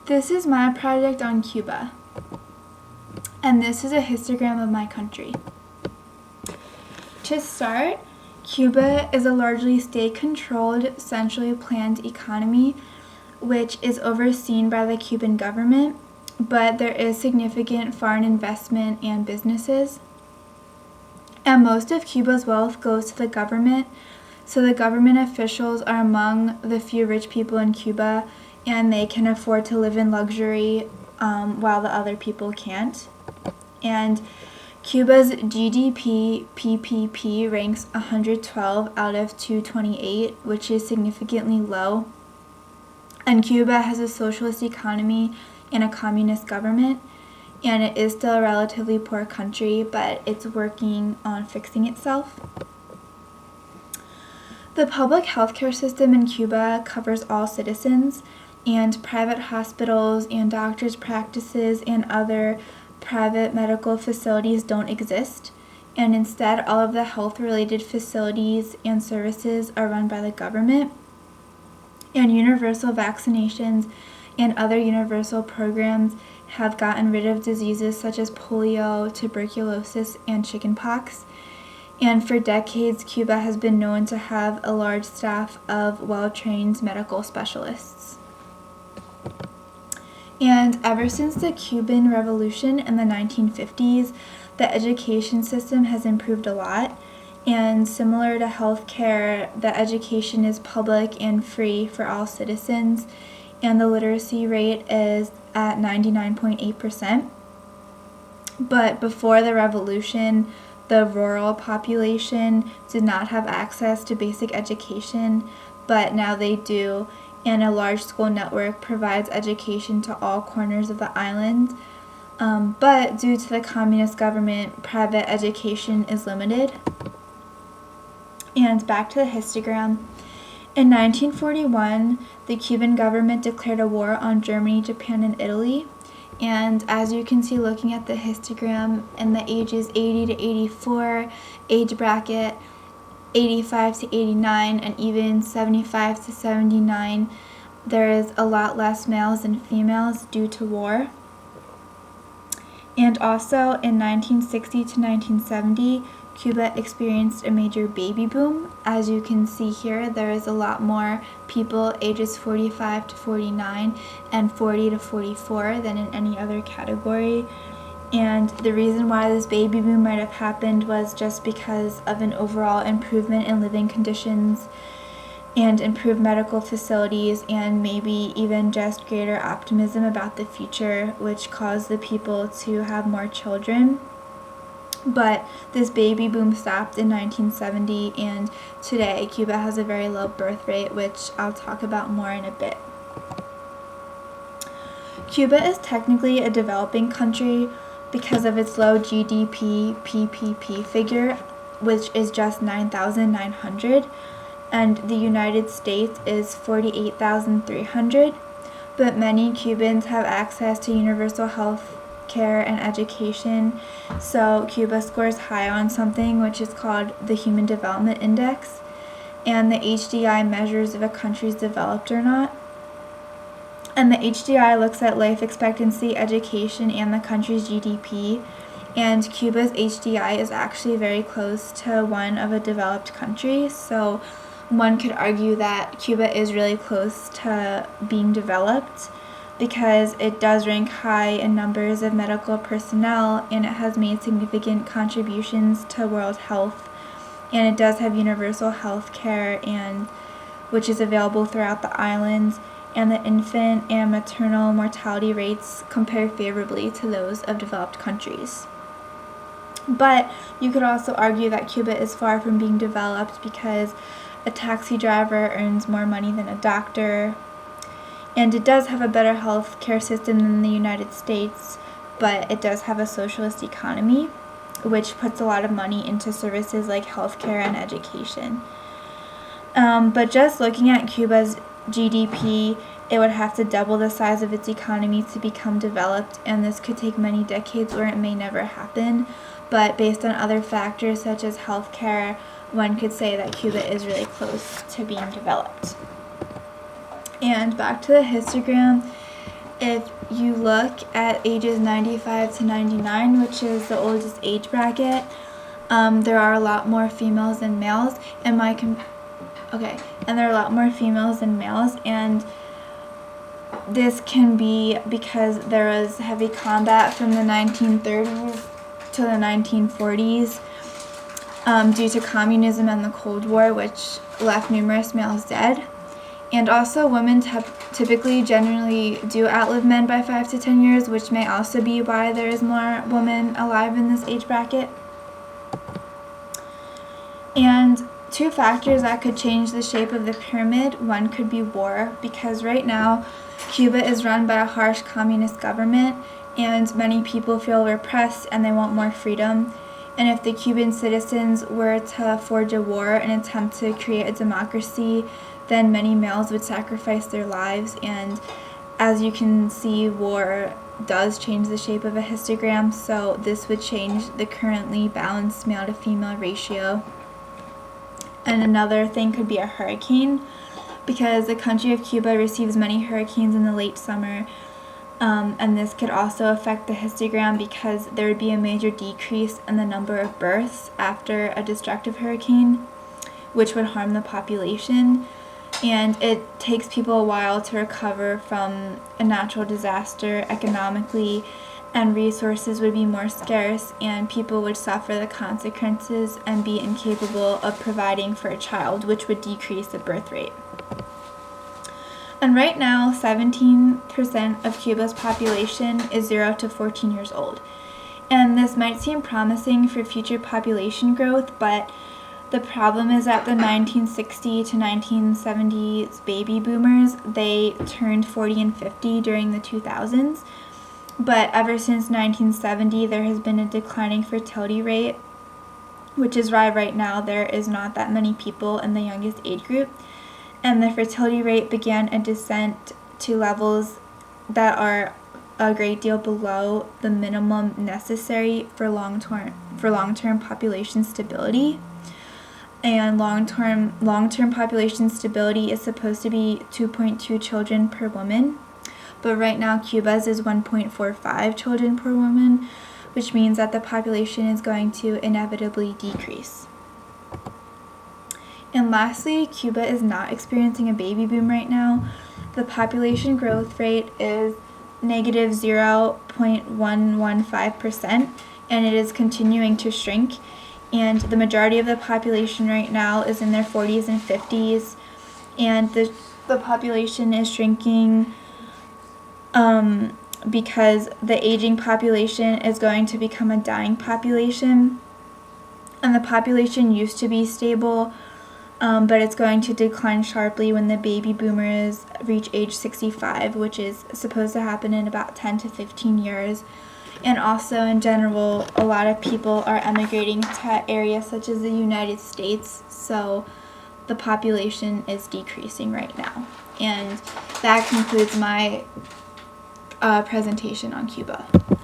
This is my project on Cuba, and this is a histogram of my country. To start, Cuba is a largely state-controlled, centrally planned economy, which is overseen by the Cuban government, but there is significant foreign investment and businesses. And most of Cuba's wealth goes to the government, so the government officials are among the few rich people in Cuba, and they can afford to live in luxury while the other people can't. And Cuba's GDP PPP ranks 112 out of 228, which is significantly low. And Cuba has a socialist economy and a communist government, and it is still a relatively poor country, but it's working on fixing itself. The public healthcare system in Cuba covers all citizens, and private hospitals and doctors' practices and other private medical facilities don't exist, and instead all of the health-related facilities and services are run by the government. And universal vaccinations and other universal programs have gotten rid of diseases such as polio, tuberculosis, and chickenpox. And for decades, Cuba has been known to have a large staff of well-trained medical specialists. And ever since the Cuban Revolution in the 1950s, the education system has improved a lot. And similar to healthcare, the education is public and free for all citizens, and the literacy rate is at 99.8%. But before the revolution, the rural population did not have access to basic education, but now they do, and a large school network provides education to all corners of the island. But due to the communist government, private education is limited. And back to the histogram. In 1941, the Cuban government declared a war on Germany, Japan, and Italy. And as you can see looking at the histogram, in the ages 80 to 84, age bracket 85 to 89, and even 75 to 79, there is a lot less males than females due to war. And also in 1960 to 1970, Cuba experienced a major baby boom. As you can see here, there is a lot more people ages 45 to 49 and 40 to 44 than in any other category. And the reason why this baby boom might have happened was just because of an overall improvement in living conditions and improved medical facilities, and maybe even just greater optimism about the future, which caused the people to have more children. But this baby boom stopped in 1970, and today Cuba has a very low birth rate, which I'll talk about more in a bit. Cuba is technically a developing country because of its low GDP PPP figure, which is just 9,900, and the United States is 48,300, but many Cubans have access to universal health care and education, so Cuba scores high on something which is called the Human Development Index, and the HDI measures if a country is developed or not. And the HDI looks at life expectancy, education, and the country's GDP, and Cuba's HDI is actually very close to one of a developed country, so one could argue that Cuba is really close to being developed, because it does rank high in numbers of medical personnel, and it has made significant contributions to world health, and it does have universal health care, and which is available throughout the island, and the infant and maternal mortality rates compare favorably to those of developed countries. But you could also argue that Cuba is far from being developed because a taxi driver earns more money than a doctor, and it does have a better health care system than the United States, but it does have a socialist economy, which puts a lot of money into services like healthcare and education. But just looking at Cuba's GDP, it would have to double the size of its economy to become developed, and this could take many decades or it may never happen. But based on other factors such as healthcare, one could say that Cuba is really close to being developed. And back to the histogram. if you look at ages 95 to 99, which is the oldest age bracket, there are a lot more females than males. And there are a lot more females than males, and this can be because there was heavy combat from the 1930s to the 1940s due to communism and the Cold War, which left numerous males dead. And also, women typically generally do outlive men by 5 to 10 years, which may also be why there is more women alive in this age bracket. And two factors that could change the shape of the pyramid: one could be war, because right now Cuba is run by a harsh communist government, and many people feel repressed and they want more freedom. And if the Cuban citizens were to forge a war and attempt to create a democracy, then many males would sacrifice their lives. And as you can see, war does change the shape of a histogram, so this would change the currently balanced male to female ratio. And another thing could be a hurricane, because the country of Cuba receives many hurricanes in the late summer, and this could also affect the histogram because there would be a major decrease in the number of births after a destructive hurricane, which would harm the population. And it takes people a while to recover from a natural disaster economically, and resources would be more scarce, and people would suffer the consequences and be incapable of providing for a child, which would decrease the birth rate. And right now, 17% of Cuba's population is 0 to 14 years old. And this might seem promising for future population growth, but the problem is that the 1960 to 1970s baby boomers, they turned 40 and 50 during the 2000s. But ever since 1970, there has been a declining fertility rate, which is why right now there is not that many people in the youngest age group. And the fertility rate began a descent to levels that are a great deal below the minimum necessary for long-term population stability. And long-term population stability is supposed to be 2.2 children per woman. But right now, Cuba's is 1.45 children per woman, which means that the population is going to inevitably decrease. And lastly, Cuba is not experiencing a baby boom right now. The population growth rate is negative 0.115%, and it is continuing to shrink. And the majority of the population right now is in their 40s and 50s, and the population is shrinking because the aging population is going to become a dying population. And the population used to be stable, but it's going to decline sharply when the baby boomers reach age 65, which is supposed to happen in about 10 to 15 years. And also, in general, a lot of people are emigrating to areas such as the United States, so the population is decreasing right now. And that concludes my presentation on Cuba.